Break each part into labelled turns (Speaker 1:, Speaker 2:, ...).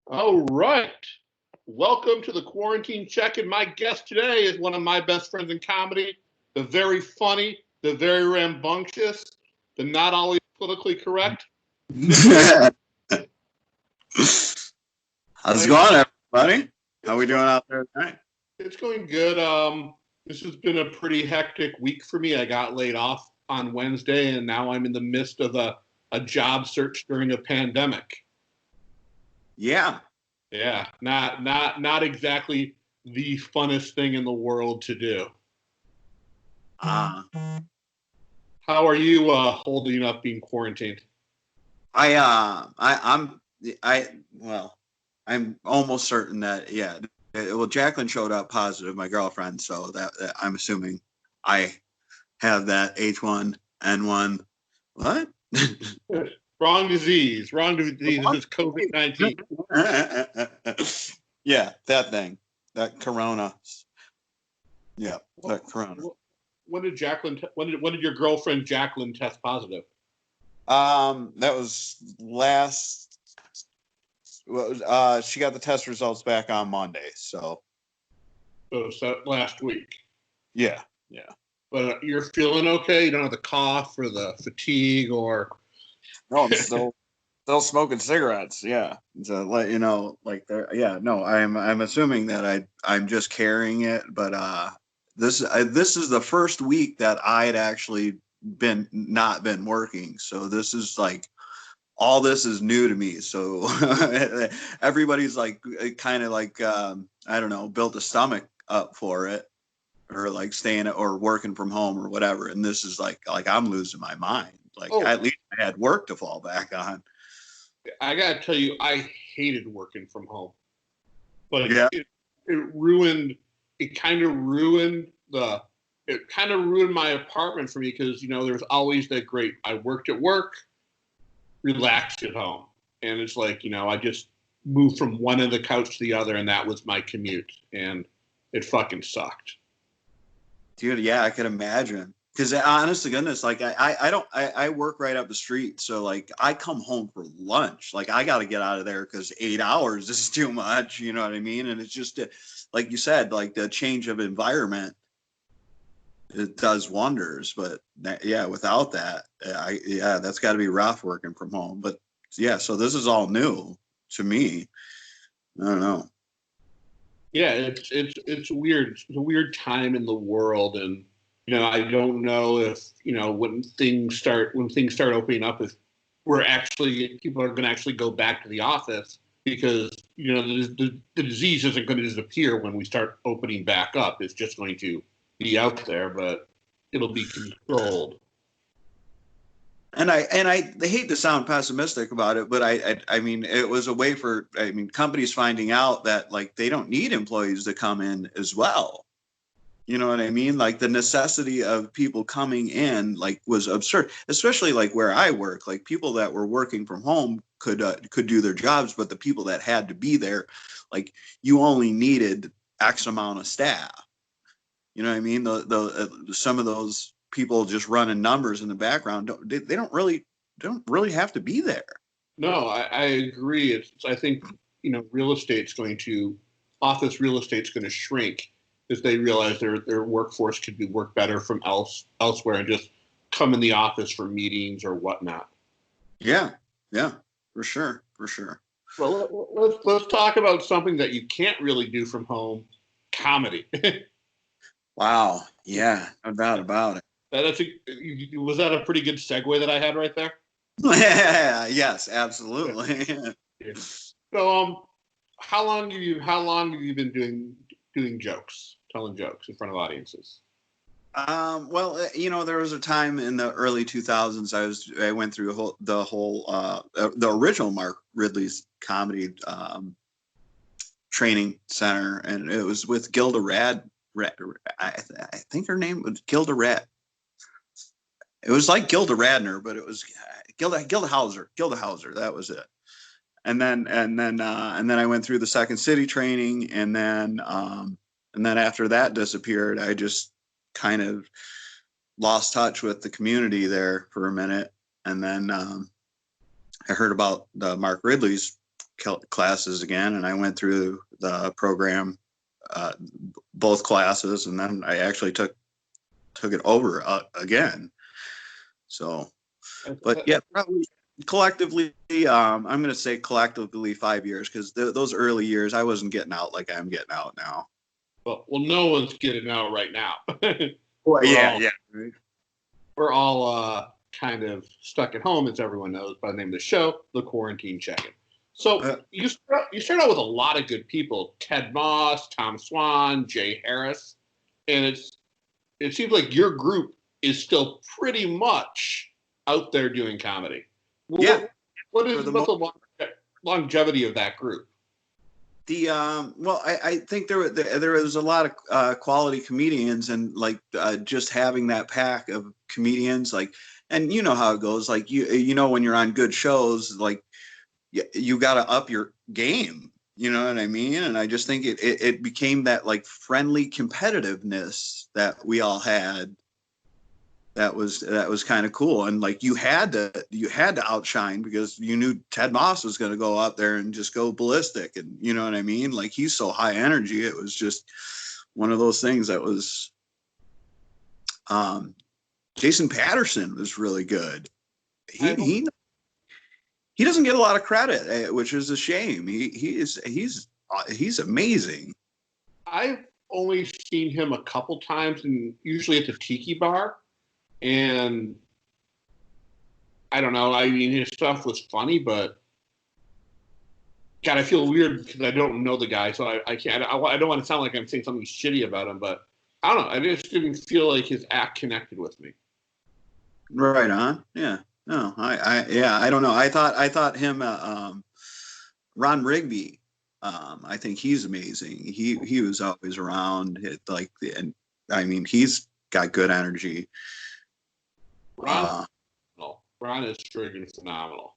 Speaker 1: All right. Welcome to the Quarantine Check-In. My guest today is one of my best friends in comedy, the very funny, the very rambunctious, the not always politically correct, Nick Pizzuti.
Speaker 2: How's it going, everybody? How we
Speaker 1: It's
Speaker 2: doing
Speaker 1: going,
Speaker 2: out there tonight?
Speaker 1: it's going good. This has been a pretty hectic week for me. I got laid off on Wednesday, and now I'm in the midst of a job search during a pandemic.
Speaker 2: Yeah.
Speaker 1: Yeah, not exactly the funnest thing in the world to do.
Speaker 2: Uh,
Speaker 1: How are you holding up being quarantined?
Speaker 2: I'm well, I'm almost certain that well, Jacqueline showed up positive, my girlfriend, so that I'm assuming I have that H1N1. What?
Speaker 1: Wrong disease. Wrong disease. This is COVID-19.
Speaker 2: Yeah, that thing, that corona. Yeah, that corona.
Speaker 1: When did Jacqueline? When did your girlfriend Jacqueline test positive?
Speaker 2: That was last. Well, she got the test results back on Monday, so
Speaker 1: So last week.
Speaker 2: yeah.
Speaker 1: But you're feeling okay. You don't have the cough or the fatigue or.
Speaker 2: No, I'm still smoking cigarettes. Yeah, to let you know, like yeah. No, I'm assuming that I'm just carrying it, but this is the first week that I had actually not been working, so this is like all this is new to me. So everybody's like kind of like I don't know, built a stomach up for it, or like staying or working from home or whatever. And this is like I'm losing my mind. Like
Speaker 1: Oh,
Speaker 2: at least I had work to fall back on.
Speaker 1: I gotta tell you, I hated working from home. Like
Speaker 2: Yeah.
Speaker 1: it ruined. It kind of ruined the. It kind of ruined my apartment for me because there's always that great. I worked at work, relaxed at home, and it's like I just moved from one end of the couch to the other, and that was my commute, and it fucking sucked.
Speaker 2: Dude, yeah, I could imagine. Because honest to goodness, like I work right up the street, so like I come home for lunch. Like I got to get out of there because 8 hours is too much. You know what I mean? And it's just like you said, like the change of environment, it does wonders. But yeah, without that, that's got to be rough working from home. But yeah, so this is all new to me. I don't know.
Speaker 1: Yeah, it's weird. It's a weird time in the world, and I don't know if when things start opening up, if people are going to actually go back to the office because the disease isn't going to disappear when we start opening back up. It's just going to be out there, but it'll be controlled.
Speaker 2: And I hate to sound pessimistic about it, but I mean it was a way for companies finding out that like they don't need employees to come in as well. You know what I mean? Like the necessity of people coming in like was absurd, especially like where I work. Like people that were working from home could do their jobs, but the people that had to be there, like you only needed X amount of staff. You know what I mean? The some of those people just running numbers in the background they don't really have to be there.
Speaker 1: No, I agree. I think real estate's going to office real estate's going to shrink as they realize their workforce could be worked better from elsewhere and just come in the office for meetings or whatnot.
Speaker 2: Yeah, yeah, for sure.
Speaker 1: Well, let's talk about something that you can't really do from home: comedy.
Speaker 2: Wow, yeah, no doubt about it.
Speaker 1: Was that a pretty good segue that I had right there?
Speaker 2: Yeah, yes, absolutely.
Speaker 1: Yeah. So, how long have you been doing jokes, telling jokes in front of audiences?
Speaker 2: Well, there was a time in the early 2000s I went through the original Mark Ridley's comedy training center, and it was with Gilda I think her name was Gilda Rad. It was like Gilda Radner, but it was Gilda Hauser. Gilda Hauser, that was it. And then I went through the Second City training, and then after that disappeared, I just kind of lost touch with the community there for a minute, and then I heard about the Mark Ridley's classes again, and I went through the program, both classes, and then I actually took it over again. So, but yeah, probably collectively, I'm going to say collectively 5 years, because those early years I wasn't getting out like I'm getting out now.
Speaker 1: Well, no one's getting out right now.
Speaker 2: Well, yeah.
Speaker 1: We're all kind of stuck at home, as everyone knows by the name of the show, the Quarantine Check-In. So you start out with a lot of good people: Ted Moss, Tom Swan, Jay Harris, and it seems like your group is still pretty much out there doing comedy.
Speaker 2: Yeah.
Speaker 1: What is the longevity of that group?
Speaker 2: Well, I think there was a lot of quality comedians, and like just having that pack of comedians, like, and you know how it goes, like you know when you're on good shows, like you got to up your game, you know what I mean? And I just think it became that like friendly competitiveness that we all had. That was kind of cool, and like you had to outshine, because you knew Ted Moss was going to go out there and just go ballistic, and you know what I mean? Like, he's so high energy. It was just one of those things that was. Jason Patterson was really good. He doesn't get a lot of credit, which is a shame. He's amazing.
Speaker 1: I've only seen him a couple times, and usually at the Tiki Bar. And I don't know. I mean, his stuff was funny, but God, I feel weird because I don't know the guy, so I can't. I don't want to sound like I'm saying something shitty about him, but I don't know. I just didn't feel like his act connected with me.
Speaker 2: Right on. Yeah. No. I don't know. I thought him. Ron Rigby. I think he's amazing. He was always around. And I mean, he's got good energy.
Speaker 1: Ron is friggin' phenomenal.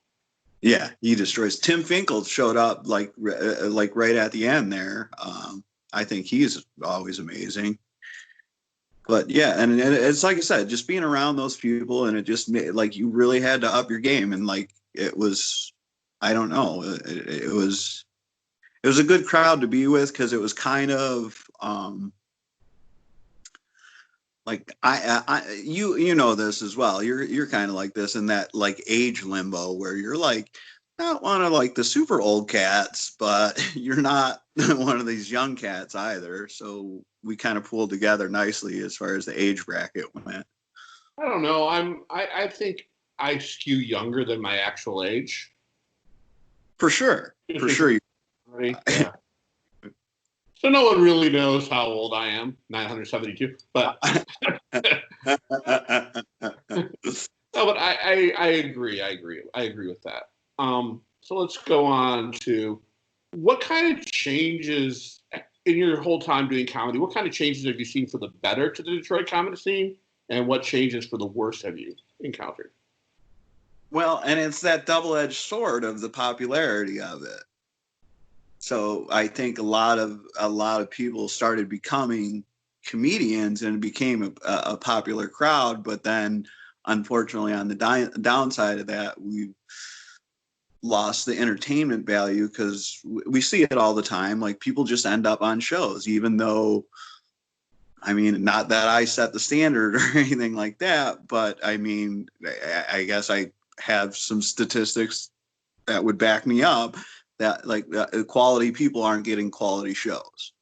Speaker 2: Yeah, he destroys. Tim Finkel showed up like right at the end there. I think he's always amazing. But yeah, and it's like I said, just being around those people, and it just made, like, you really had to up your game, and like it was, I don't know, it was a good crowd to be with, because it was kind of like you know this as well. You're kind of like this in that like age limbo where you're like not one of like the super old cats, but you're not one of these young cats either. So we kind of pulled together nicely as far as the age bracket went.
Speaker 1: I don't know. I think I skew younger than my actual age.
Speaker 2: For sure.
Speaker 1: Yeah. So no one really knows how old I am, 972. But no, but I agree. I agree with that. So let's go on to what kind of changes in your whole time doing comedy. What kind of changes have you seen for the better to the Detroit comedy scene, and what changes for the worse have you encountered?
Speaker 2: Well, and it's that double-edged sword of the popularity of it. So I think a lot of people started becoming comedians, and it became a popular crowd. But then, unfortunately, on the downside of that, we lost the entertainment value, because we see it all the time. Like, people just end up on shows, even though, I mean, not that I set the standard or anything like that, but I mean, I guess I have some statistics that would back me up, that like quality people aren't getting quality shows.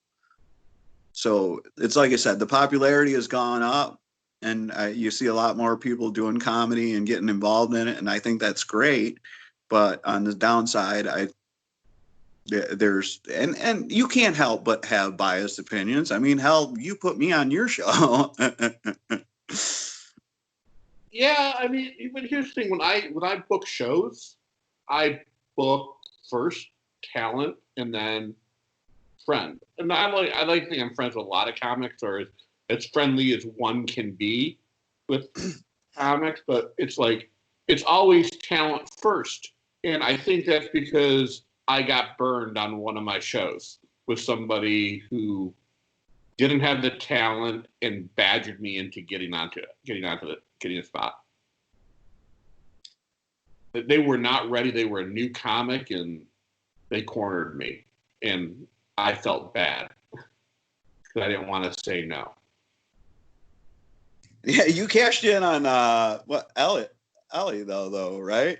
Speaker 2: So it's like I said, the popularity has gone up, and you see a lot more people doing comedy and getting involved in it, and I think that's great. But on the downside, there's and you can't help but have biased opinions. I mean, hell, you put me on your show.
Speaker 1: Yeah, I mean, but here's the thing: when I book shows, I book first talent and then friend. And I like to think I'm friends with a lot of comics, or as friendly as one can be with comics. But it's like it's always talent first, and I think that's because I got burned on one of my shows with somebody who didn't have the talent and badgered me into getting a spot. They were not ready. They were a new comic, and they cornered me, and I felt bad because I didn't want to say no.
Speaker 2: Yeah, you cashed in on what Ellie though, right?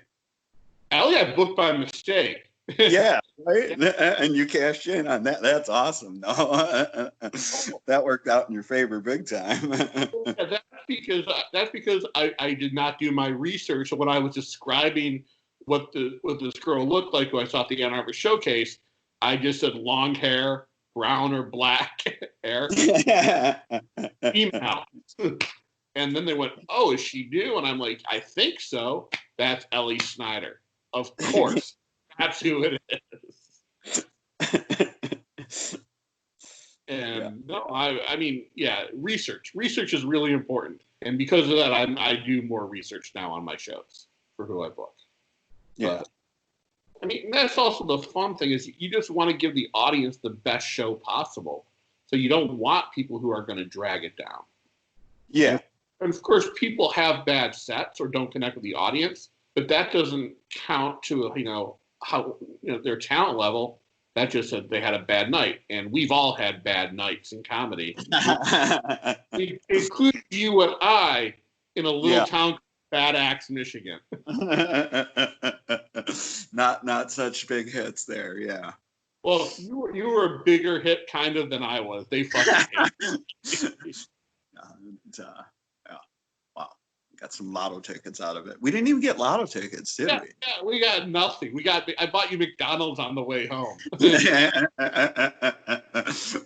Speaker 1: Ellie, I booked by mistake.
Speaker 2: Yeah, right. And you cashed in on that. That's awesome. No, that worked out in your favor big time.
Speaker 1: Yeah, that's because I did not do my research. So when I was describing what this girl looked like who I saw at the Ann Arbor showcase, I just said long hair, brown or black hair, female. And then they went, "Oh, is she new?" And I'm like, "I think so." That's Ellie Snyder, of course. That's who it is. And
Speaker 2: Yeah.
Speaker 1: no, I mean, yeah, research is really important, and because of that, I do more research now on my shows for who I book.
Speaker 2: Yeah.
Speaker 1: But, I mean, that's also the fun thing is you just want to give the audience the best show possible, so you don't want people who are going to drag it down.
Speaker 2: Yeah.
Speaker 1: And of course, people have bad sets or don't connect with the audience, but that doesn't count to how their talent level. That just said they had a bad night, and we've all had bad nights in comedy, including you and I in a little town, Bad Axe, Michigan.
Speaker 2: Not such big hits there. Yeah.
Speaker 1: Well, you were a bigger hit kind of than I was. They fucking hate.
Speaker 2: Yeah. Wow. Got some lotto tickets out of it. We didn't even get lotto tickets, did we?
Speaker 1: Yeah, we got nothing. I bought you McDonald's on the way home.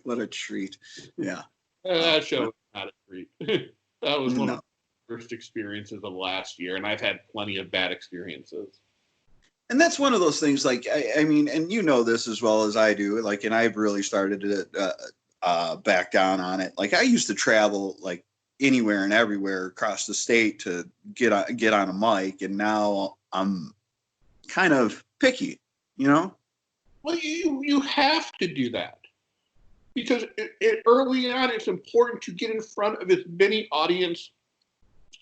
Speaker 2: What a treat. Yeah.
Speaker 1: That show was not a treat. That was one of the worst experiences of last year, and I've had plenty of bad experiences.
Speaker 2: And that's one of those things, like, I mean, and you know this as well as I do, like, and I've really started to back down on it. Like, I used to travel, like, anywhere and everywhere across the state to get on a mic, and now I'm kind of picky, you know?
Speaker 1: Well, you have to do that because early on it's important to get in front of as many audience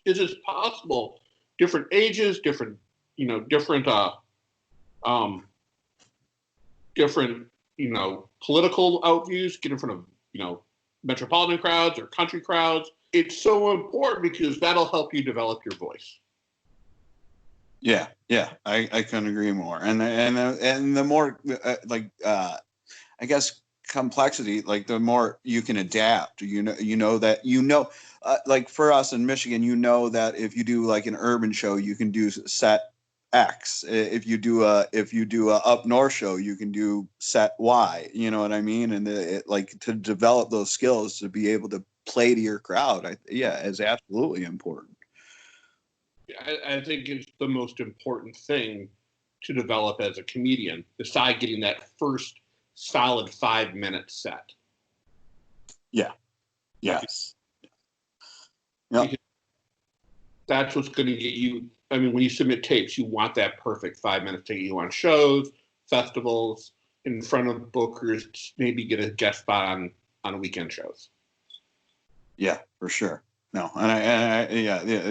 Speaker 1: as possible. Different ages, different political outviews. Get in front of metropolitan crowds or country crowds. It's so important because that'll help you develop your voice.
Speaker 2: Yeah, I couldn't agree more. And the more I guess complexity, like the more you can adapt. Like for us in Michigan, that if you do like an urban show, you can do set X. If you do a up north show, you can do set Y. You know what I mean? And like to develop those skills to be able to play to your crowd, is absolutely important.
Speaker 1: I think it's the most important thing to develop as a comedian, besides getting that first solid 5-minute set.
Speaker 2: Yeah. Yes. Yep.
Speaker 1: That's what's going to get you. I mean, when you submit tapes, you want that perfect 5 minutes to get you on shows, festivals, in front of bookers, maybe get a guest spot on weekend shows.
Speaker 2: Yeah, for sure. No, and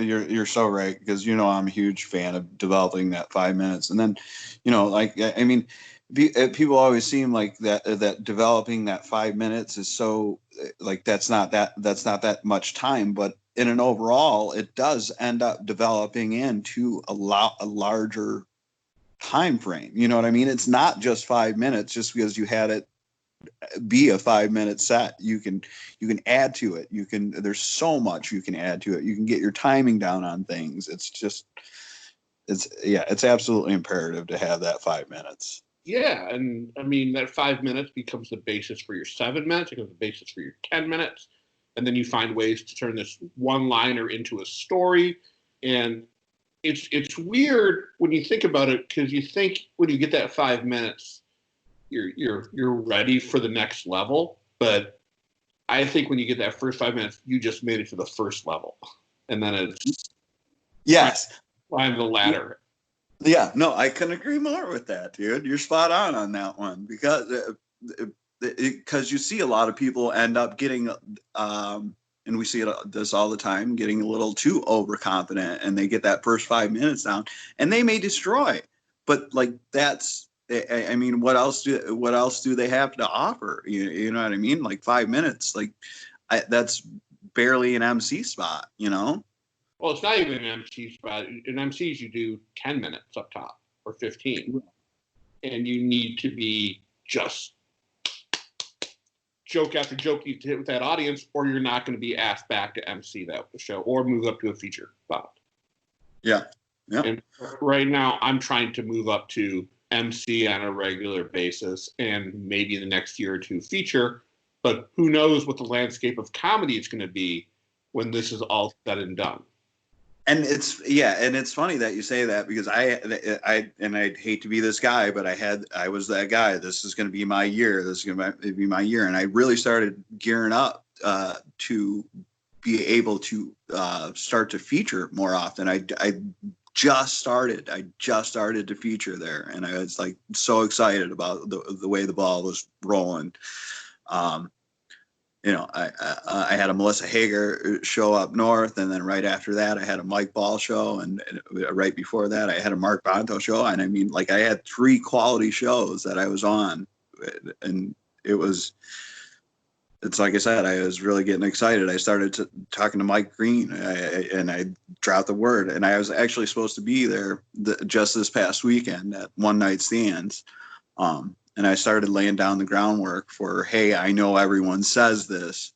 Speaker 2: you're so right, because I'm a huge fan of developing that 5 minutes, and then I mean, people always seem like that developing that 5 minutes is so like that's not that much time, but in an overall, it does end up developing into a larger time frame. You know what I mean? It's not just 5 minutes just because you had it be a 5-minute set. You can add to it. There's so much you can add to it. You can get your timing down on things. It's absolutely imperative to have that 5 minutes.
Speaker 1: Yeah, and I mean that 5 minutes becomes the basis for your 7 minutes, it becomes the basis for your 10 minutes, and then you find ways to turn this one-liner into a story. And it's weird when you think about it, because you think when you get that 5 minutes, you're ready for the next level. But I think when you get that first 5 minutes, you just made it to the first level, and then it's climb the ladder.
Speaker 2: Yeah, no, I couldn't agree more with that, dude. You're spot on that one, because you see a lot of people end up getting, and we see this all the time, getting a little too overconfident, and they get that first 5 minutes down, and they may destroy. But like that's I mean, what else do they have to offer? You know what I mean? Like 5 minutes, like that's barely an MC spot, you know?
Speaker 1: Well, it's not even an MC spot. In MCs, you do 10 minutes up top or 15. And you need to be just joke after joke you hit with that audience, or you're not going to be asked back to MC that show or move up to a feature spot.
Speaker 2: Yeah. Yeah.
Speaker 1: And right now, I'm trying to move up to MC on a regular basis and maybe in the next year or two feature. But who knows what the landscape of comedy is going to be when this is all said and done.
Speaker 2: And it's funny that you say that, because I'd hate to be this guy, but I was that guy. This is going to be my year. This is going to be my year. And I really started gearing up to be able to start to feature more often. I just started to feature there, and I was like so excited about the way the ball was rolling. You know, I had a Melissa Hager show up north, and then right after that, I had a Mike Ball show, and right before that, I had a Mark Bonto show. And I mean, like, I had 3 quality shows that I was on, and it's like I said, I was really getting excited. I started talking to Mike Green, and I dropped the word, and I was actually supposed to be there just this past weekend at One Night Stands. And I started laying down the groundwork for, hey, I know everyone says this,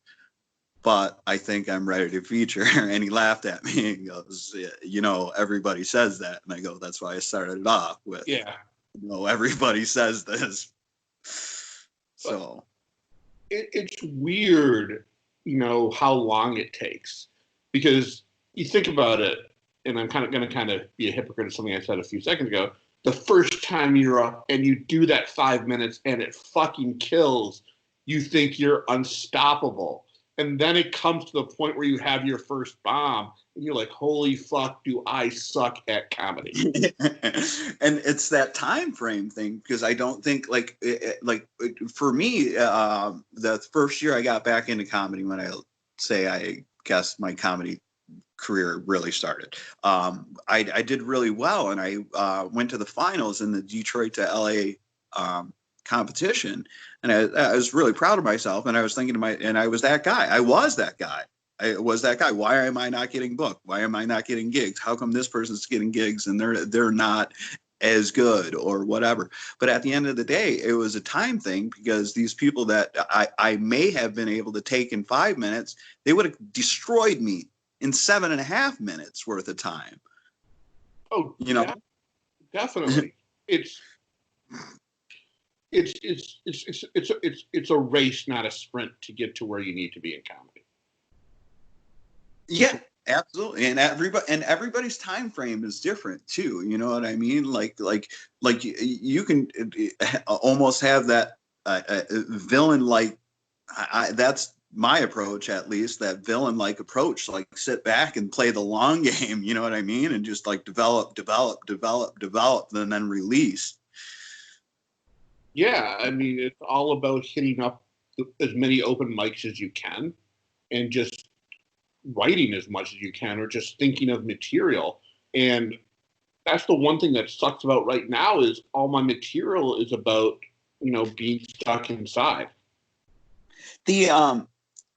Speaker 2: but I think I'm ready to feature. And he laughed at me and goes, you know, everybody says that. And I go, that's why I started it off with,
Speaker 1: yeah,
Speaker 2: you know, everybody says this. So
Speaker 1: it's weird, you know, how long it takes, because you think about it, and I'm going to be a hypocrite of something I said a few seconds ago. The first time you're up and you do that 5 minutes and it fucking kills, you think you're unstoppable. And then it comes to the point where you have your first bomb and you're like, holy fuck, do I suck at comedy.
Speaker 2: And it's that time frame thing, because I don't think for me, the first year I got back into comedy, when I guess my comedy career really started, I did really well, and I went to the finals in the Detroit to LA competition, and I was really proud of myself. And I was thinking and I was that guy. I was that guy. Why am I not getting booked? Why am I not getting gigs? How come this person's getting gigs and they're not as good, or whatever? But at the end of the day, it was a time thing, because these people that I may have been able to take in 5 minutes, they would have destroyed me in 7.5 minutes worth of time.
Speaker 1: Oh,
Speaker 2: you know,
Speaker 1: definitely. It's a race, not a sprint, to get to where you need to be in comedy.
Speaker 2: Yeah, absolutely. And everybody's time frame is different too. You know what I mean? Like you can almost have that villain like. That's my approach, at least, that villain-like approach, like sit back and play the long game, you know what I mean? And just like develop, and then release.
Speaker 1: Yeah, I mean, it's all about hitting up as many open mics as you can and just writing as much as you can, or just thinking of material. And that's the one thing that sucks about right now, is all my material is about, you know, being stuck inside.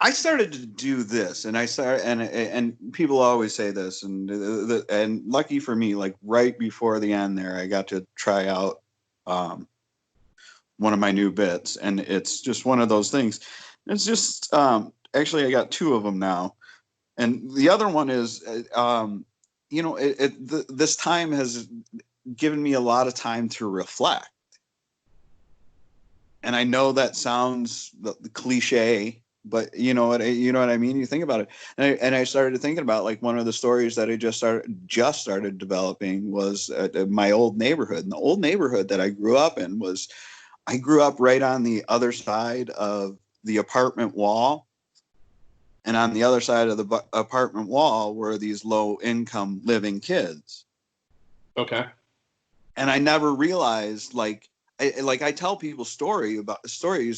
Speaker 2: I started to do this, and and people always say this, and lucky for me, like right before the end there, I got to try out one of my new bits, and it's just one of those things. It's just actually I got 2 of them now, and the other one is you know, this time has given me a lot of time to reflect, and I know that sounds the cliche. But you know what I mean? You think about it. And I started thinking about, like, one of the stories that I just started developing was my old neighborhood. And the old neighborhood that I grew up in I grew up right on the other side of the apartment wall. And on the other side of the apartment wall were these low income living kids.
Speaker 1: Okay.
Speaker 2: And I never realized, I tell people stories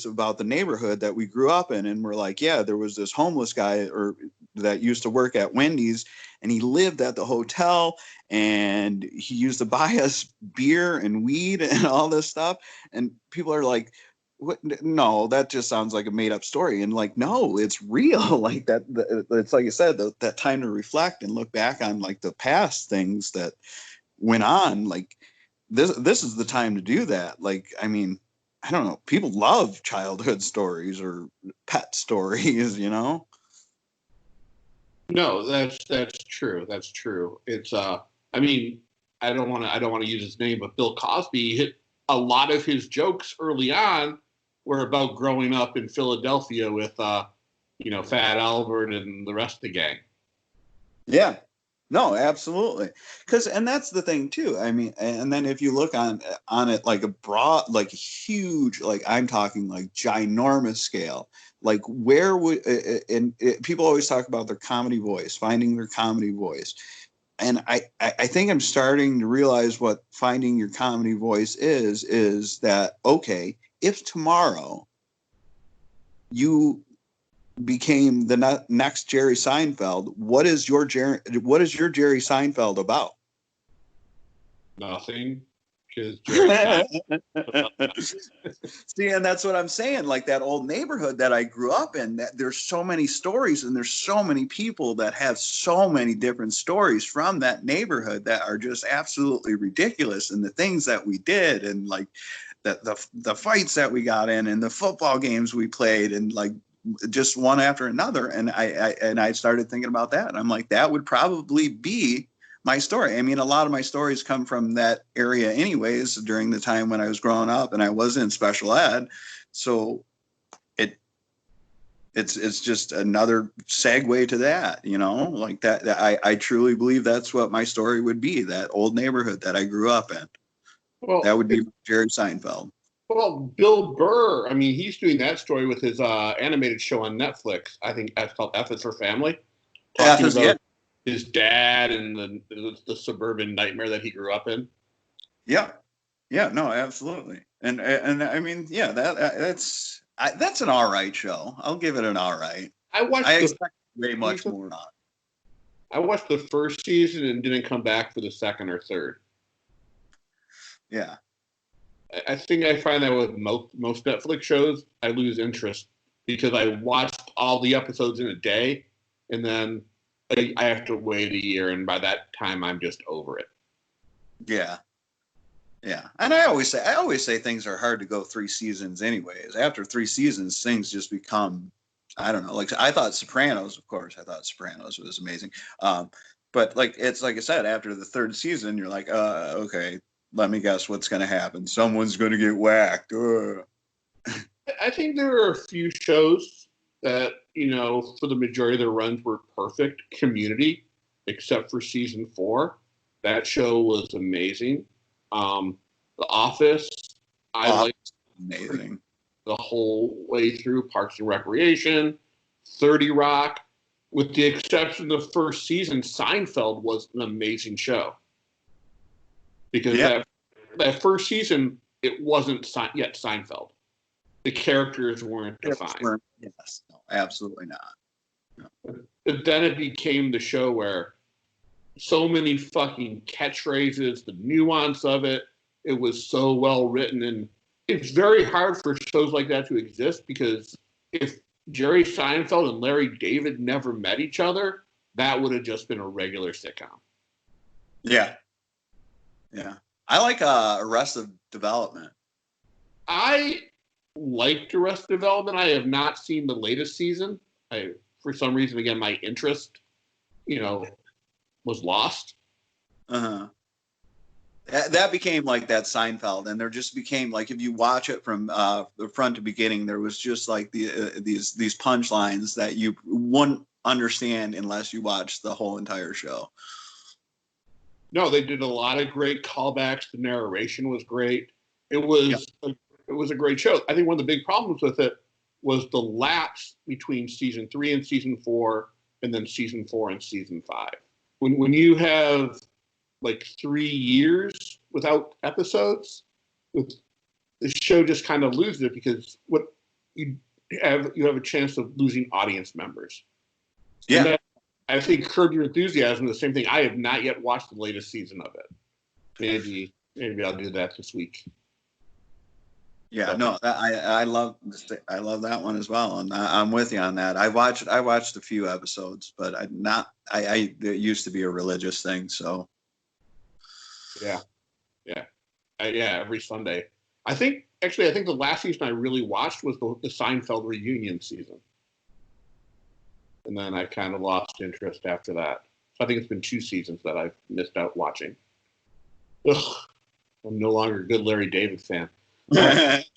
Speaker 2: about the neighborhood that we grew up in, and we're like, yeah, there was this homeless guy, or that used to work at Wendy's, and he lived at the hotel, and he used to buy us beer and weed and all this stuff. And people are like, what? No, that just sounds like a made up story. And like, no, it's real. Like that, it's like I said, that time to reflect and look back on like the past things that went on. Like this is the time to do that. Like, I mean, I don't know. People love childhood stories or pet stories, you know?
Speaker 1: No, that's true. That's true. It's I mean, I don't want to use his name, but Bill Cosby hit a lot of his jokes early on were about growing up in Philadelphia with Fat Albert and the rest of the gang.
Speaker 2: Yeah. No, absolutely. And that's the thing too. I mean, and then if you look on it like a broad, like huge, like I'm talking like ginormous scale, like where would, people always talk about their comedy voice, finding their comedy voice. And I think I'm starting to realize what finding your comedy voice is that, okay, if tomorrow you became the next Jerry Seinfeld, what is your Jerry Seinfeld about?
Speaker 1: Nothing, because Jerry Seinfeld.
Speaker 2: See, and that's what I'm saying. Like that old neighborhood that I grew up in, that there's so many stories and there's so many people that have so many different stories from that neighborhood that are just absolutely ridiculous. And the things that we did, and like the fights that we got in, and the football games we played, and like just one after another. And I started thinking about that. And I'm like, that would probably be my story. I mean, a lot of my stories come from that area anyways, during the time when I was growing up and I was in special ed. So it's just another segue to that, like that I truly believe that's what my story would be, that old neighborhood that I grew up in.
Speaker 1: Well,
Speaker 2: that would be Jerry Seinfeld.
Speaker 1: Well, Bill Burr, I mean, he's doing that story with his animated show on Netflix. I think that's called F is for Family. Talking about his dad and the suburban nightmare that he grew up in.
Speaker 2: Yeah. Yeah, no, absolutely. And I mean, yeah, that's an all right show. I'll give it an all right. I expect way much more on.
Speaker 1: I watched the first season and didn't come back for the second or third.
Speaker 2: Yeah.
Speaker 1: I think I find that with most Netflix shows, I lose interest because I watched all the episodes in a day, and then I have to wait a year, and by that time, I'm just over it.
Speaker 2: Yeah. Yeah. And I always say things are hard to go 3 seasons anyways. After 3 seasons, things just become, I don't know. Like I thought Sopranos, of course, was amazing. But like, it's like I said, after the 3rd season, you're like, okay, let me guess what's going to happen. Someone's going to get whacked.
Speaker 1: I think there are a few shows that, for the majority of their runs were perfect. Community, except for season 4. That show was amazing. The Office, I liked
Speaker 2: amazing
Speaker 1: the whole way through. Parks and Recreation, 30 Rock. With the exception of the first season, Seinfeld was an amazing show. Because that first season, it wasn't yet Seinfeld. The characters weren't defined.
Speaker 2: Yes, no, absolutely not. No.
Speaker 1: But then it became the show where so many fucking catchphrases, the nuance of it, it was so well written. And it's very hard for shows like that to exist because if Jerry Seinfeld and Larry David never met each other, that would have just been a regular sitcom.
Speaker 2: Yeah. Yeah. I like Arrested Development.
Speaker 1: I liked Arrested Development. I have not seen the latest season. For some reason, again, my interest, was lost.
Speaker 2: Uh-huh. That became like that Seinfeld, and there just became like, if you watch it from the front to beginning, there was just like these punchlines that you wouldn't understand unless you watched the whole entire show.
Speaker 1: No, they did a lot of great callbacks. The narration was great. It was a great show. I think one of the big problems with it was the lapse between season 3 and season 4, and then season 4 and season 5. When you have like 3 years without episodes, the show just kind of loses it because what you have a chance of losing audience members. And
Speaker 2: Yeah.
Speaker 1: then I think Curb Your Enthusiasm, the same thing. I have not yet watched the latest season of it. Maybe I'll do that this week.
Speaker 2: Yeah, no, I love that one as well, and I'm with you on that. I watched a few episodes, but it used to be a religious thing, so
Speaker 1: Yeah, every Sunday. I think the last season I really watched was the Seinfeld reunion season, and then I kind of lost interest after that. So I think it's been 2 seasons that I've missed out watching. Ugh, I'm no longer a good Larry David fan.
Speaker 2: But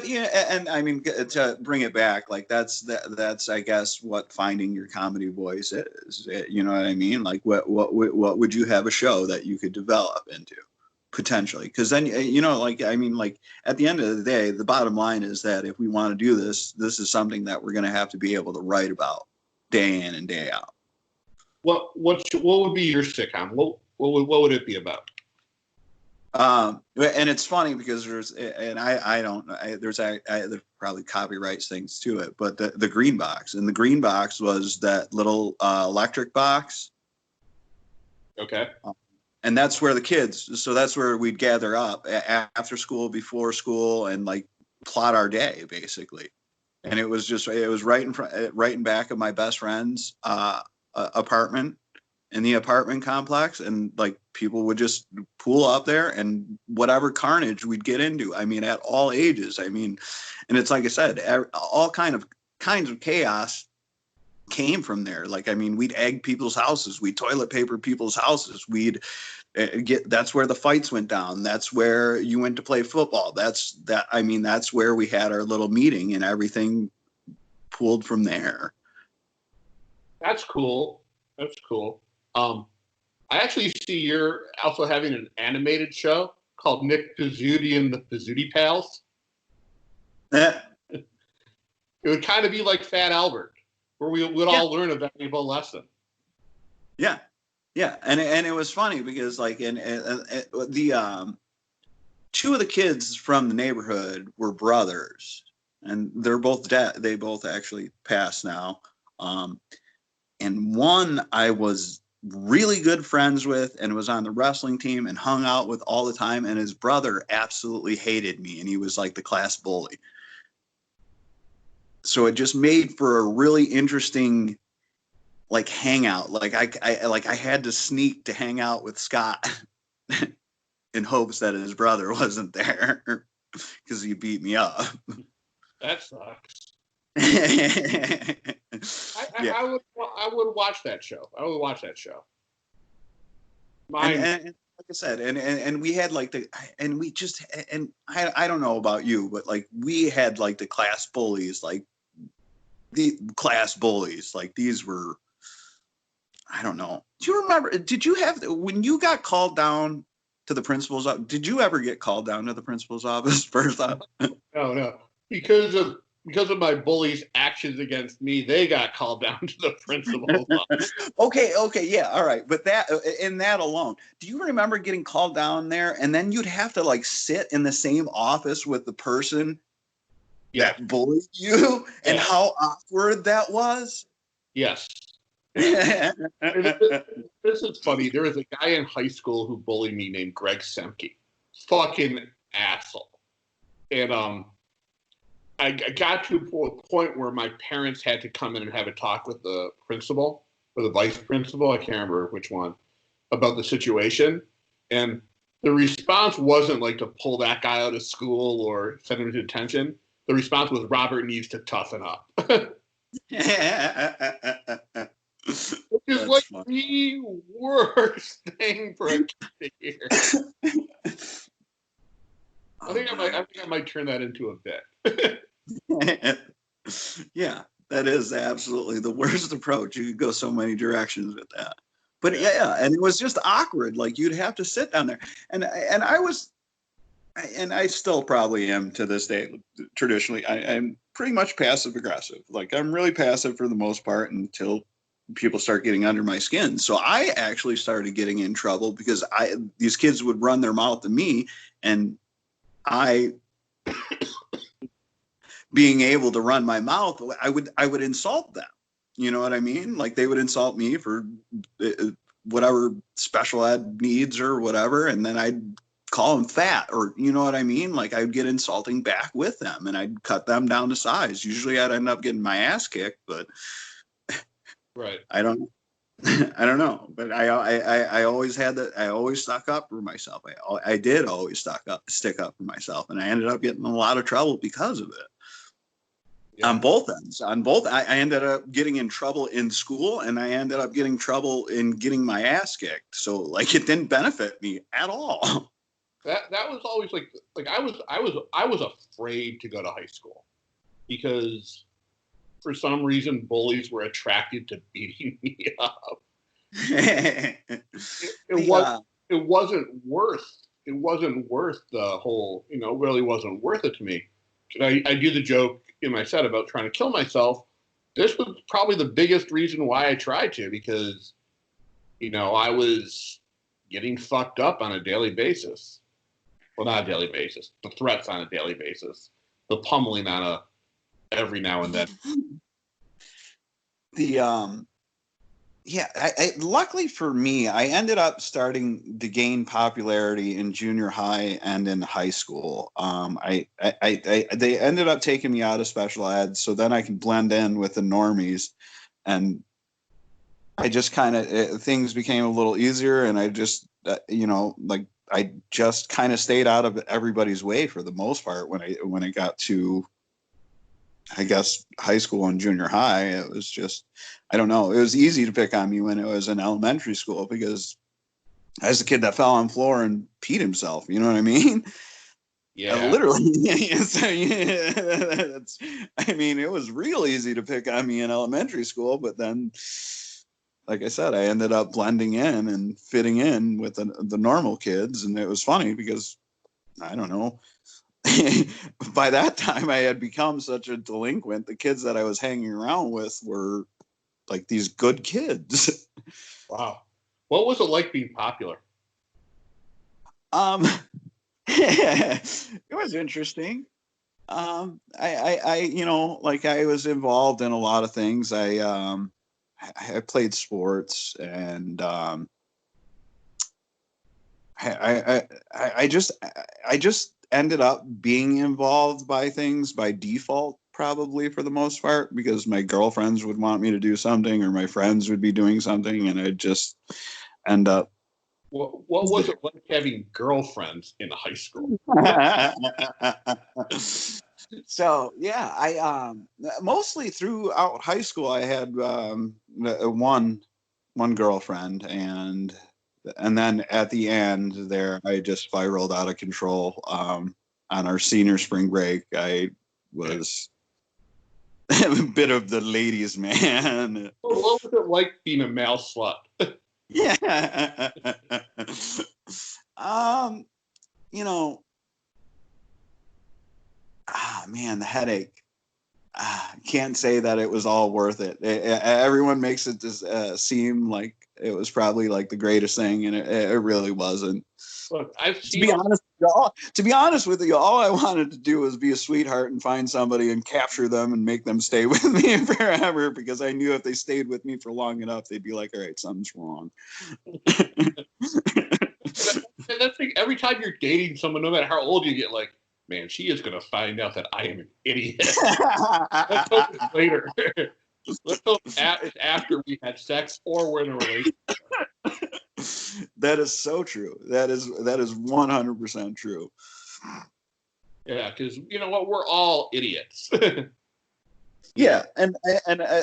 Speaker 2: yeah, and I mean, to bring it back, like that's I guess what finding your comedy voice is. You know what I mean? Like what would you have a show that you could develop into potentially? Because then like I mean, like at the end of the day, the bottom line is that if we want to do this is something that we're going to have to be able to write about day in and day out.
Speaker 1: What would be your sitcom? What would it be about?
Speaker 2: And it's funny because there's probably copyrights things to it, but the green box, and the green box was that little electric box.
Speaker 1: Okay.
Speaker 2: And that's where the kids, so that's where we'd gather up after school, before school, and like plot our day basically. And it was right in back of my best friend's apartment in the apartment complex, and like people would just pool up there, and whatever carnage we'd get into, I mean, at all ages, I mean, and it's like I said, all kinds of chaos came from there. Like, I mean, we'd egg people's houses, we'd toilet paper people's houses, that's where the fights went down, that's where you went to play football, that's where we had our little meeting, and everything pooled from there.
Speaker 1: That's cool. I actually see you're also having an animated show called Nick Pizzuti and the Pizzuti Pals. It would kind of be like Fat Albert, where we would all learn a valuable lesson.
Speaker 2: Yeah, and it was funny because like the 2 of the kids from the neighborhood were brothers, and they're both they both actually passed now. And one I was really good friends with and was on the wrestling team and hung out with all the time, and his brother absolutely hated me, and he was like the class bully. So it just made for a really interesting like hangout. Like I had to sneak to hang out with Scott in hopes that his brother wasn't there because he beat me up.
Speaker 1: That sucks.
Speaker 2: Yeah.
Speaker 1: I would watch that show.
Speaker 2: And like I said, and we had like I don't know about you, but like we had like the class bullies, like these were, I don't know. Do you remember? Did you have, when you got called down to the principal's office? Did you ever get called down to the principal's office first up?
Speaker 1: No, because of my bullies' actions against me, they got called down to the principal's office.
Speaker 2: Okay, yeah, all right. But that alone, do you remember getting called down there, and then you'd have to like sit in the same office with the person that bullied you, and how awkward that was?
Speaker 1: Yes. This is funny. There was a guy in high school who bullied me named Greg Semke. Fucking asshole. And I got to a point where my parents had to come in and have a talk with the principal or the vice principal, I can't remember which one, about the situation. And the response wasn't like to pull that guy out of school or send him to detention. The response was, Robert needs to toughen up. Which is like the worst thing for a kid to hear. I think I might turn that into a bit.
Speaker 2: Yeah, that is absolutely the worst approach. You could go so many directions with that. But yeah, and it was just awkward. Like you'd have to sit down there, and I still probably am to this day. Traditionally, I'm pretty much passive aggressive. Like I'm really passive for the most part until people start getting under my skin. So I actually started getting in trouble because these kids would run their mouth at me, and I, being able to run my mouth, I would insult them. You know what I mean? Like they would insult me for whatever special ed needs or whatever, and then I'd call them fat, or you know what I mean? Like I'd get insulting back with them, and I'd cut them down to size. Usually, I'd end up getting my ass kicked, but
Speaker 1: Right.
Speaker 2: I don't. I don't know, but I always had that. I always stuck up for myself. I did always stick up for myself, and I ended up getting in a lot of trouble because of it. Yeah. On both ends. I ended up getting in trouble in school, and I ended up getting trouble in getting my ass kicked. So like it didn't benefit me at all.
Speaker 1: That was always like I was afraid to go to high school because for some reason bullies were attracted to beating me up. It wasn't worth the whole, it really wasn't worth it to me. I do the joke in my set about trying to kill myself. This was probably the biggest reason why I tried to, because I was getting fucked up on a daily basis. Well, not a daily basis. The threats on a daily basis. The pummeling on a every now and then.
Speaker 2: Luckily for me, I ended up starting to gain popularity in junior high and in high school. They ended up taking me out of special ed, so then I could blend in with the normies, and I just kind of things became a little easier, and I just I just kind of stayed out of everybody's way for the most part when I got to, I guess, high school and junior high. It was just, I don't know. It was easy to pick on me when it was in elementary school because I was the kid that fell on the floor and peed himself. You know what I mean?
Speaker 1: Yeah.
Speaker 2: Literally. I mean, it was real easy to pick on me in elementary school, but then, like I said, I ended up blending in and fitting in with the normal kids. And it was funny because, I don't know, by that time I had become such a delinquent. The kids that I was hanging around with were like these good kids.
Speaker 1: Wow. What was it like being popular?
Speaker 2: It was interesting. I was involved in a lot of things. I played sports, and I just ended up being involved by things by default, probably for the most part, because my girlfriends would want me to do something or my friends would be doing something, and I'd just end up.
Speaker 1: What was it like having girlfriends in high school?
Speaker 2: So yeah, I mostly throughout high school I had one girlfriend, and then at the end there I just spiraled out of control. On our senior spring break, I was a bit of the ladies' man.
Speaker 1: What was it like being a male slut?
Speaker 2: Yeah. Man, the headache. Can't say that it was all worth it. Everyone makes it seem like it was probably like the greatest thing, and it really wasn't.
Speaker 1: Look,
Speaker 2: to be honest with you, all I wanted to do was be a sweetheart and find somebody and capture them and make them stay with me forever, because I knew if they stayed with me for long enough, they'd be like, all right, something's wrong.
Speaker 1: That's like every time you're dating someone, no matter how old you get, like, man, she is going to find out that I am an idiot. Let's hope it's later. Let's hope it's after we had sex or we're in a relationship.
Speaker 2: That is so true. That is 100% true.
Speaker 1: Yeah, because you know what? We're all idiots.
Speaker 2: Yeah, and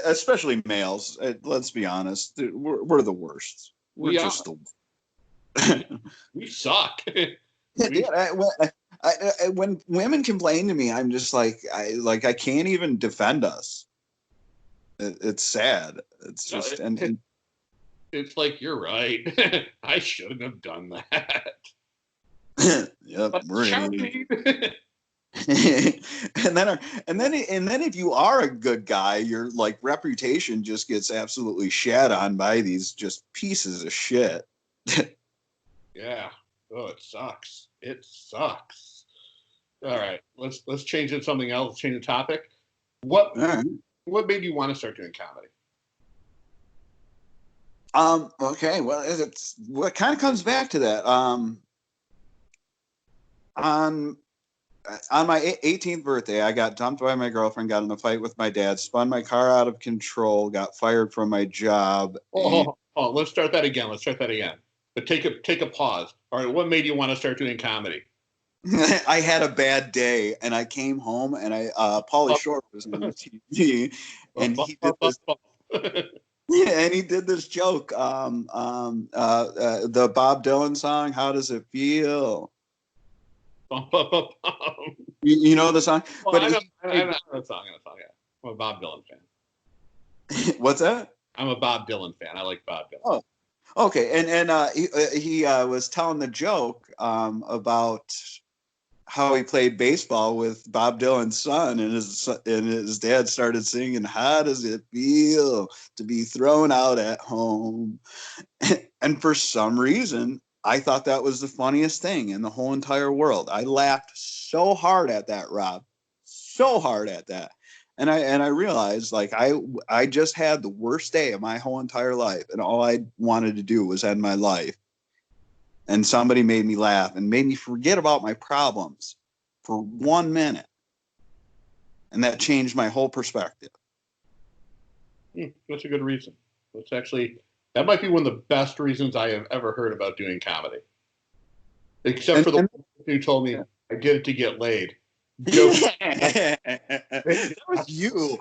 Speaker 2: especially males. Let's be honest. We're the worst. We're just
Speaker 1: we suck.
Speaker 2: When women complain to me, I'm just like I can't even defend us. It's sad. It's just and
Speaker 1: it's like, you're right. I shouldn't have done that.
Speaker 2: Yep, and then if you are a good guy, your like reputation just gets absolutely shat on by these just pieces of shit.
Speaker 1: Yeah. Oh, it sucks. It sucks. All right, let's change it to something else. Change the topic. What made you want to start doing comedy?
Speaker 2: Okay. Well, it's what kind of comes back to that. On my 18th birthday, I got dumped by my girlfriend, got in a fight with my dad, spun my car out of control, got fired from my job.
Speaker 1: Let's start that again. But take a pause. All right, what made you want to start doing comedy?
Speaker 2: I had a bad day, and I came home, and Pauly Shore was on the TV, and he did this. And he did this joke, the Bob Dylan song, "How Does It Feel?" You know the song?
Speaker 1: Well,
Speaker 2: But
Speaker 1: I know the song. Yeah. I'm a Bob Dylan fan.
Speaker 2: What's that?
Speaker 1: I'm a Bob Dylan fan. I like Bob Dylan.
Speaker 2: Oh, okay. And he was telling the joke about how he played baseball with Bob Dylan's son, and his dad started singing, "How does it feel to be thrown out at home?" And for some reason, I thought that was the funniest thing in the whole entire world. I laughed so hard at that, Rob, so hard at that. And I realized, like, I just had the worst day of my whole entire life, and all I wanted to do was end my life. And somebody made me laugh and made me forget about my problems for 1 minute. And that changed my whole perspective.
Speaker 1: That's a good reason. That might be one of the best reasons I have ever heard about doing comedy. Except for the one who told me I did it to get laid.
Speaker 2: That was you.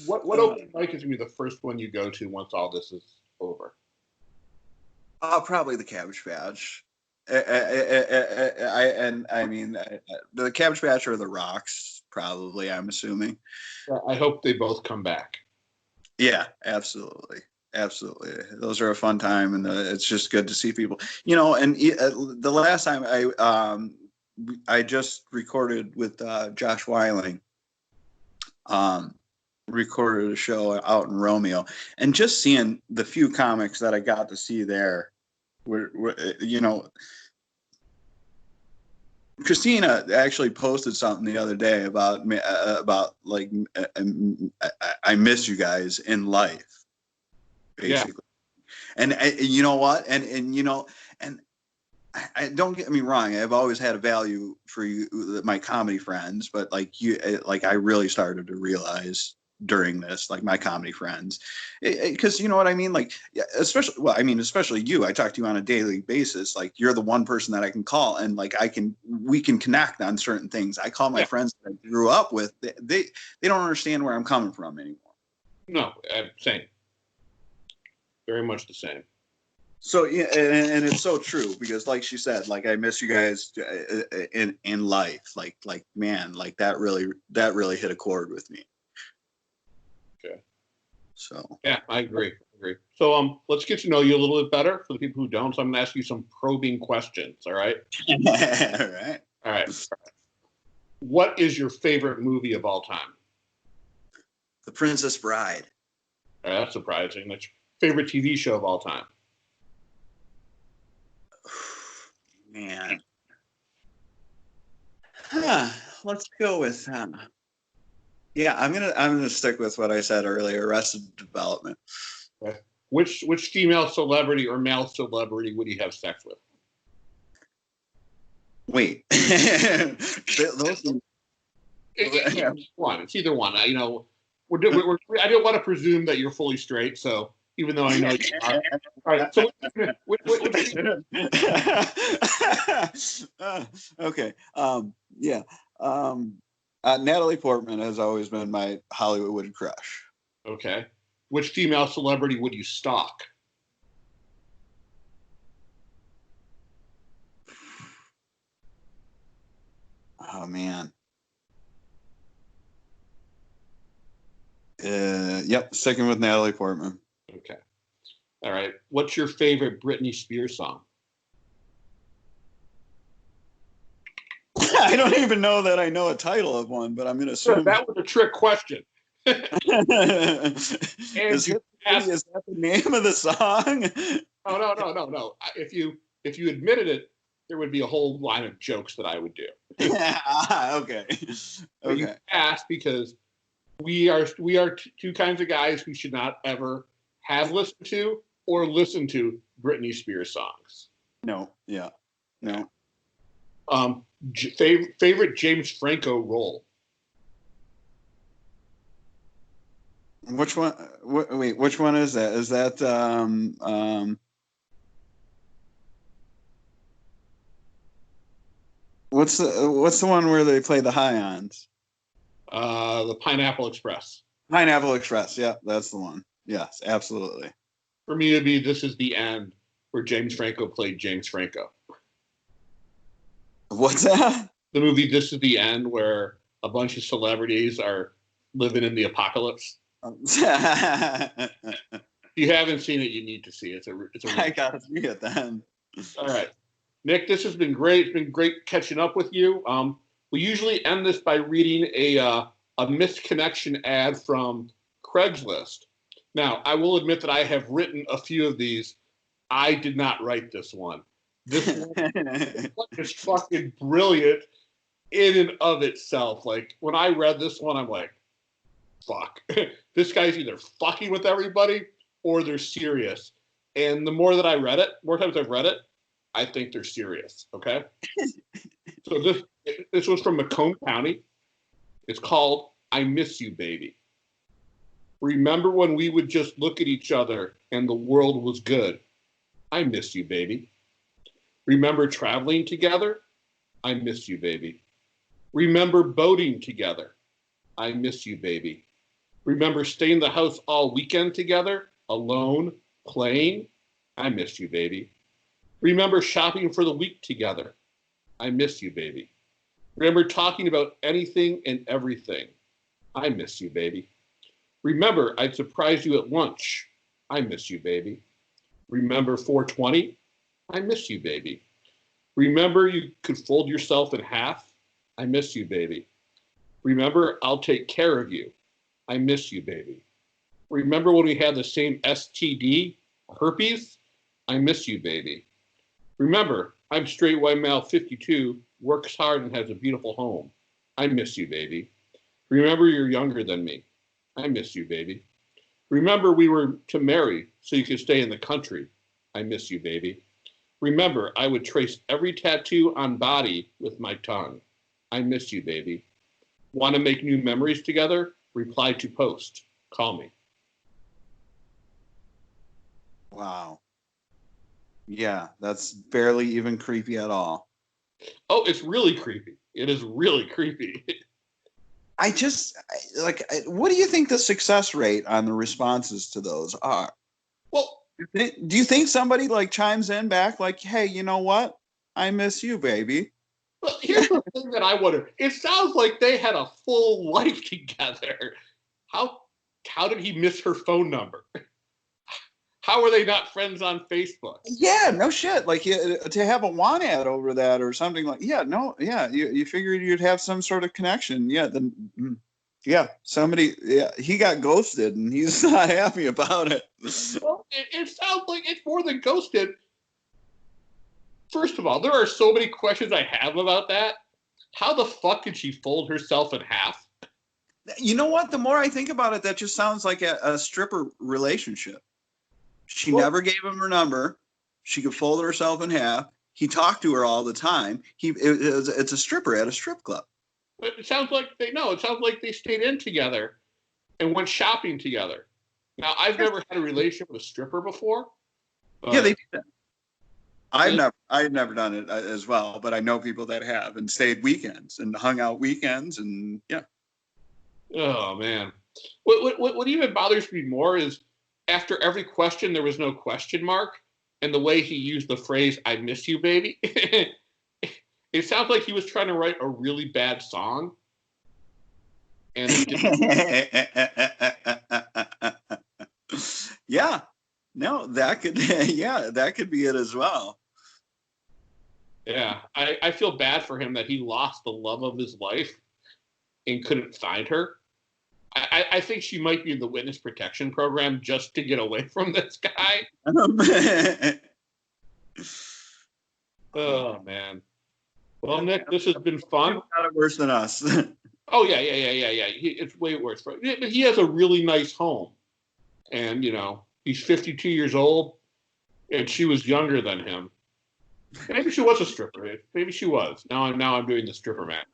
Speaker 1: What open mic is going to be the first one you go to once all this is over?
Speaker 2: Probably the Cabbage Patch. The Cabbage Patch or the Rocks, probably, I'm assuming.
Speaker 1: I hope they both come back.
Speaker 2: Yeah, absolutely. Those are a fun time, and it's just good to see people. And the last time I just recorded with Josh Weiling. Recorded a show out in Romeo, and just seeing the few comics that I got to see there were Christina actually posted something the other day about like I miss you guys in life, basically. Yeah. And you know what? And I don't get me wrong. I've always had a value for you, my comedy friends, but I really started to realize during this, like, my comedy friends, because you know what I mean? Like, especially you, I talk to you on a daily basis. Like, you're the one person that I can call, and like, we can connect on certain things. I call my friends that I grew up with. They don't understand where I'm coming from anymore.
Speaker 1: No, same. Very much the same.
Speaker 2: So yeah, and it's so true, because like she said, like, I miss you guys in life. Like man, like that really hit a chord with me.
Speaker 1: Okay.
Speaker 2: So
Speaker 1: yeah, I agree. So let's get to know you a little bit better for the people who don't. So I'm going to ask you some probing questions. All right. All right. What is your favorite movie of all time?
Speaker 2: The Princess Bride.
Speaker 1: All right, that's surprising. That's your favorite TV show of all time?
Speaker 2: Man. Let's go with yeah, I'm gonna stick with what I said earlier, Arrested Development.
Speaker 1: Okay. Which female celebrity or male celebrity would you have sex with?
Speaker 2: Wait.
Speaker 1: It's either one. I don't want to presume that you're fully straight, so even though I know you are. All right. So
Speaker 2: okay. Yeah. Natalie Portman has always been my Hollywood crush.
Speaker 1: Okay. Which female celebrity would you stalk?
Speaker 2: Oh man. Yep, sticking with Natalie Portman.
Speaker 1: Okay. All right. What's your favorite Britney Spears song?
Speaker 2: I don't even know that I know a title of one, but I'm going to assume
Speaker 1: that was a trick question.
Speaker 2: Is that the name of the song?
Speaker 1: No. If you admitted it, there would be a whole line of jokes that I would do.
Speaker 2: Okay.
Speaker 1: You asked because we are two kinds of guys who should not ever have listened to or listen to Britney Spears songs.
Speaker 2: No, yeah, no.
Speaker 1: Favorite James Franco role?
Speaker 2: Which one? Wait, which one is that? Is that what's the one where they play the high-ons?
Speaker 1: The Pineapple Express.
Speaker 2: Pineapple Express. Yeah, that's the one. Yes, absolutely.
Speaker 1: For me, it'd be This Is the End, where James Franco played James Franco.
Speaker 2: What's that?
Speaker 1: The movie This Is the End, where a bunch of celebrities are living in the apocalypse. If you haven't seen it, you need to see it. It's a
Speaker 2: I gotta see it then.
Speaker 1: All right. Nick, this has been great. It's been great catching up with you. We usually end this by reading a missed connection ad from Craigslist. Now, I will admit that I have written a few of these. I did not write this one. This one is fucking brilliant in and of itself. Like, when I read this one, I'm like, fuck. This guy's either fucking with everybody or they're serious. And the more that I read it, more times I've read it, I think they're serious. Okay? So this was from Macomb County. It's called I Miss You, Baby. Remember when we would just look at each other and the world was good? I miss you, baby. Remember traveling together? I miss you, baby. Remember boating together? I miss you, baby. Remember staying in the house all weekend together, alone, playing? I miss you, baby. Remember shopping for the week together? I miss you, baby. Remember talking about anything and everything? I miss you, baby. Remember I'd surprise you at lunch? I miss you, baby. Remember 420? I miss you, baby. Remember you could fold yourself in half? I miss you, baby. Remember I'll take care of you? I miss you, baby. Remember when we had the same STD, herpes? I miss you, baby. Remember, I'm straight white male 52, works hard and has a beautiful home. I miss you, baby. Remember you're younger than me. I miss you, baby. Remember we were to marry so you could stay in the country. I miss you, baby. Remember I would trace every tattoo on body with my tongue. I miss you, baby. Want to make new memories together? Reply to post. Call me.
Speaker 2: Wow. Yeah, that's barely even creepy at all.
Speaker 1: Oh, it's really creepy. It is really creepy.
Speaker 2: What do you think the success rate on the responses to those are?
Speaker 1: Well,
Speaker 2: do you think somebody like chimes in back like, hey, you know what? I miss you, baby.
Speaker 1: Well, here's the thing that I wonder. It sounds like they had a full life together. How did he miss her phone number? How are they not friends on Facebook?
Speaker 2: Yeah, no shit. Like to have a want ad over that or something like, you figured you'd have some sort of connection. Yeah, then somebody, he got ghosted and he's not happy about it.
Speaker 1: Well, it sounds like it's more than ghosted. First of all, there are so many questions I have about that. How the fuck did she fold herself in half?
Speaker 2: You know what? The more I think about it, that just sounds like a stripper relationship. She never gave him her number. She could fold herself in half. He talked to her all the time. It's a stripper at a strip club.
Speaker 1: It sounds like they stayed in together and went shopping together. Now, I've never had a relationship with a stripper before.
Speaker 2: Yeah, they do that. I've never done it as well, but I know people that have and stayed weekends and hung out weekends and yeah.
Speaker 1: Oh man, what even bothers me more is after every question there was no question mark, and the way he used the phrase "I miss you, baby." It sounds like he was trying to write a really bad song. And
Speaker 2: yeah, no, that could that could be it as well.
Speaker 1: Yeah, I feel bad for him that he lost the love of his life and couldn't find her. I think she might be in the witness protection program just to get away from this guy. Oh man. Well, Nick, this has been fun.
Speaker 2: Got it worse than us.
Speaker 1: Oh yeah. It's way worse. But he has a really nice home, and he's 52 years old, and she was younger than him. Maybe she was a stripper. Maybe she was. Now I'm doing the stripper man.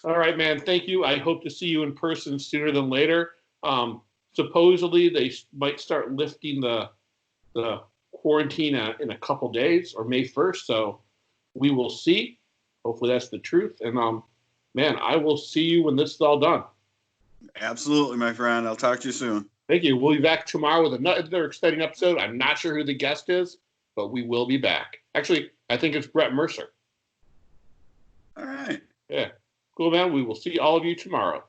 Speaker 1: All right, man. Thank you. I hope to see you in person sooner than later. Supposedly they might start lifting the quarantine in a couple days or May 1st. So we will see. Hopefully that's the truth. And man, I will see you when this is all done.
Speaker 2: Absolutely, my friend. I'll talk to you soon.
Speaker 1: Thank you. We'll be back tomorrow with another exciting episode. I'm not sure who the guest is, but we will be back. Actually, I think it's Brett Mercer.
Speaker 2: All right.
Speaker 1: Yeah. Cool, man. We will see all of you tomorrow.